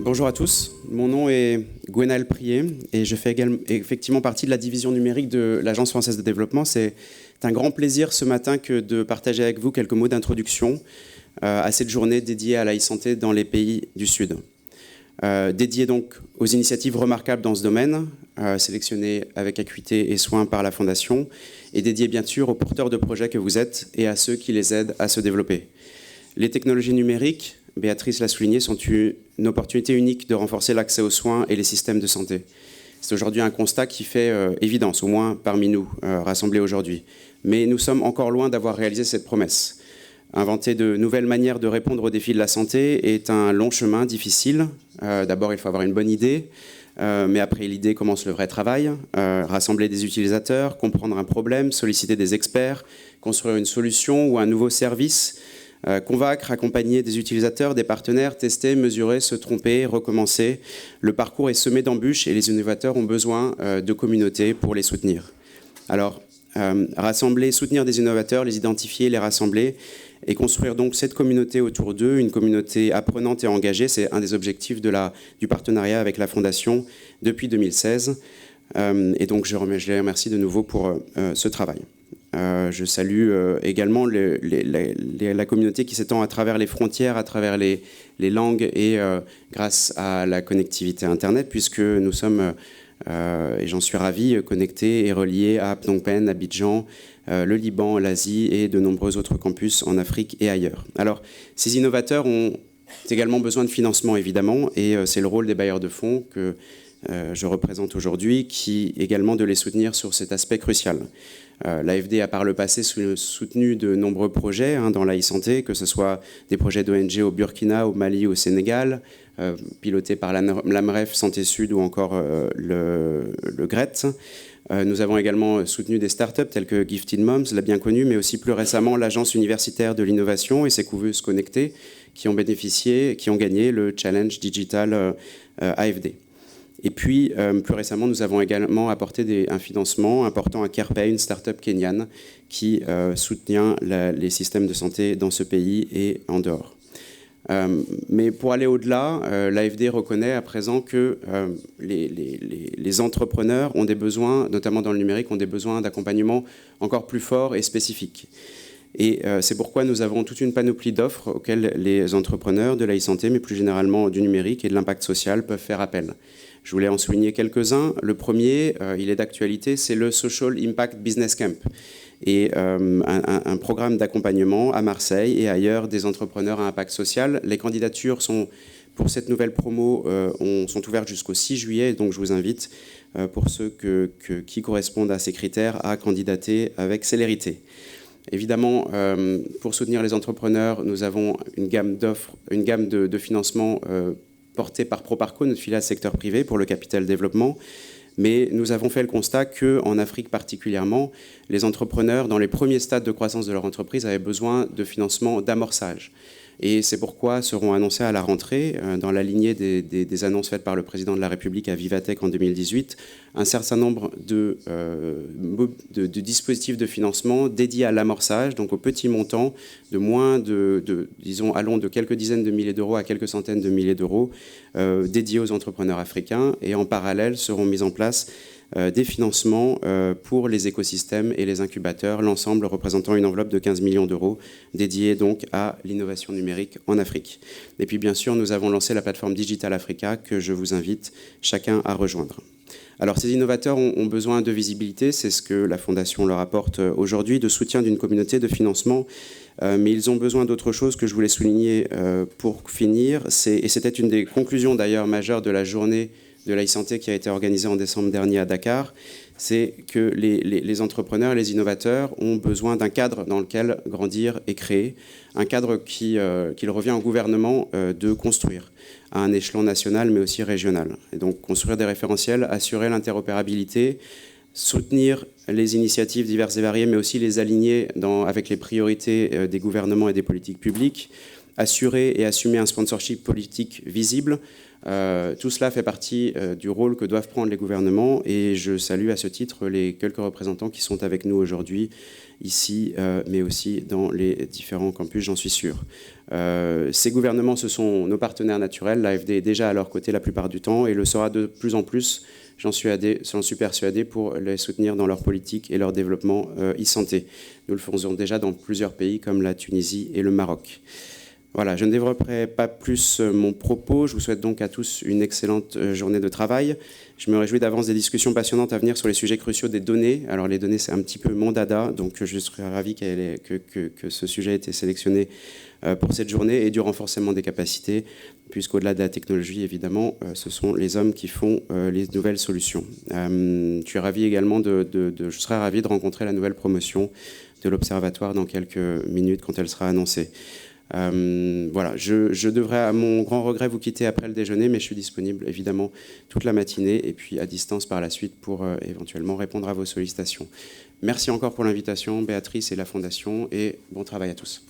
Bonjour à tous, mon nom est Gwenaël Prié et je fais effectivement partie de la division numérique de l'Agence française de développement. C'est un grand plaisir ce matin que de partager avec vous quelques mots d'introduction à cette journée dédiée à la e-santé dans les pays du Sud. Dédiée donc aux initiatives remarquables dans ce domaine, sélectionnées avec acuité et soin par la Fondation, et dédiée bien sûr aux porteurs de projets que vous êtes et à ceux qui les aident à se développer. Les technologies numériques, Béatrice l'a souligné, sont une opportunité unique de renforcer l'accès aux soins et les systèmes de santé. C'est aujourd'hui un constat qui fait évidence, au moins parmi nous, rassemblés aujourd'hui. Mais nous sommes encore loin d'avoir réalisé cette promesse. Inventer de nouvelles manières de répondre aux défis de la santé est un long chemin difficile. D'abord, il faut avoir une bonne idée, mais après l'idée commence le vrai travail. Rassembler des utilisateurs, comprendre un problème, solliciter des experts, construire une solution ou un nouveau service, convaincre, accompagner des utilisateurs, des partenaires, tester, mesurer, se tromper, recommencer. Le parcours est semé d'embûches et les innovateurs ont besoin de communautés pour les soutenir. Alors, rassembler, soutenir des innovateurs, les identifier, les rassembler et construire donc cette communauté autour d'eux, une communauté apprenante et engagée, c'est un des objectifs du partenariat avec la Fondation depuis 2016. Et donc je les remercie de nouveau pour ce travail. Je salue également la communauté qui s'étend à travers les frontières, à travers les langues et grâce à la connectivité Internet, puisque nous sommes, et j'en suis ravi, connectés et reliés à Phnom Penh, Abidjan, le Liban, l'Asie et de nombreux autres campus en Afrique et ailleurs. Alors, ces innovateurs ont également besoin de financement, évidemment, et c'est le rôle des bailleurs de fonds que je représente aujourd'hui, qui également de les soutenir sur cet aspect crucial. L'AFD a par le passé soutenu de nombreux projets dans la e-santé, que ce soit des projets d'ONG au Burkina, au Mali, au Sénégal, pilotés par l'AMREF, Santé Sud ou encore le GRET. Nous avons également soutenu des startups telles que Gifted Moms, l'a bien connu, mais aussi plus récemment l'Agence universitaire de l'innovation et ses couveuses connectées qui ont gagné le Challenge Digital AFD. Et puis, plus récemment, nous avons également apporté un financement important à CarePay, une start-up kenyane qui soutient les systèmes de santé dans ce pays et en dehors. Mais pour aller au-delà, l'AFD reconnaît à présent que les entrepreneurs ont des besoins, notamment dans le numérique, ont des besoins d'accompagnement encore plus forts et spécifiques. Et c'est pourquoi nous avons toute une panoplie d'offres auxquelles les entrepreneurs de la e-santé, mais plus généralement du numérique et de l'impact social, peuvent faire appel. Je voulais en souligner quelques-uns. Le premier, il est d'actualité, c'est le Social Impact Business Camp, et un programme d'accompagnement à Marseille et ailleurs des entrepreneurs à impact social. Les candidatures pour cette nouvelle promo sont ouvertes jusqu'au 6 juillet, donc je vous invite, pour ceux qui correspondent à ces critères, à candidater avec célérité. Évidemment, pour soutenir les entrepreneurs, nous avons une gamme d'offres, une gamme de financement portée par Proparco, notre filiale secteur privé, pour le capital développement. Mais nous avons fait le constat qu'en Afrique particulièrement, les entrepreneurs, dans les premiers stades de croissance de leur entreprise, avaient besoin de financement d'amorçage. Et c'est pourquoi seront annoncés à la rentrée, dans la lignée des annonces faites par le président de la République à Vivatech en 2018, un certain nombre de dispositifs de financement dédiés à l'amorçage, donc aux petits montants disons, allons de quelques dizaines de milliers d'euros à quelques centaines de milliers d'euros, dédiés aux entrepreneurs africains. Et en parallèle seront mis en place des financements pour les écosystèmes et les incubateurs, l'ensemble représentant une enveloppe de 15 millions d'euros dédiée donc à l'innovation numérique en Afrique. Et puis bien sûr, nous avons lancé la plateforme Digital Africa que je vous invite chacun à rejoindre. Alors ces innovateurs ont besoin de visibilité, c'est ce que la Fondation leur apporte aujourd'hui, de soutien d'une communauté, de financement, mais ils ont besoin d'autre chose que je voulais souligner pour finir, et c'était une des conclusions d'ailleurs majeures de la journée de la e-santé qui a été organisée en décembre dernier à Dakar, c'est que les entrepreneurs et les innovateurs ont besoin d'un cadre dans lequel grandir et créer, un cadre qu'il revient au gouvernement de construire à un échelon national mais aussi régional. Et donc construire des référentiels, assurer l'interopérabilité, soutenir les initiatives diverses et variées mais aussi les aligner avec les priorités des gouvernements et des politiques publiques, assurer et assumer un sponsorship politique visible, Tout cela fait partie du rôle que doivent prendre les gouvernements et je salue à ce titre les quelques représentants qui sont avec nous aujourd'hui, ici, mais aussi dans les différents campus, j'en suis sûr. Ces gouvernements, ce sont nos partenaires naturels. L'AFD est déjà à leur côté la plupart du temps et le sera de plus en plus, j'en suis persuadé, pour les soutenir dans leur politique et leur développement e-santé. Nous le faisons déjà dans plusieurs pays comme la Tunisie et le Maroc. Voilà, je ne développerai pas plus mon propos. Je vous souhaite donc à tous une excellente journée de travail. Je me réjouis d'avance des discussions passionnantes à venir sur les sujets cruciaux des données. Alors les données, c'est un petit peu mon dada, donc je serais ravi que ce sujet ait été sélectionné pour cette journée, et du renforcement des capacités, puisqu'au-delà de la technologie, évidemment, ce sont les hommes qui font les nouvelles solutions. Je suis ravi également je serai ravi de rencontrer la nouvelle promotion de l'Observatoire dans quelques minutes quand elle sera annoncée. Voilà, je devrais à mon grand regret vous quitter après le déjeuner, mais je suis disponible évidemment toute la matinée et puis à distance par la suite pour éventuellement répondre à vos sollicitations. Merci encore pour l'invitation, Béatrice et la Fondation, et bon travail à tous.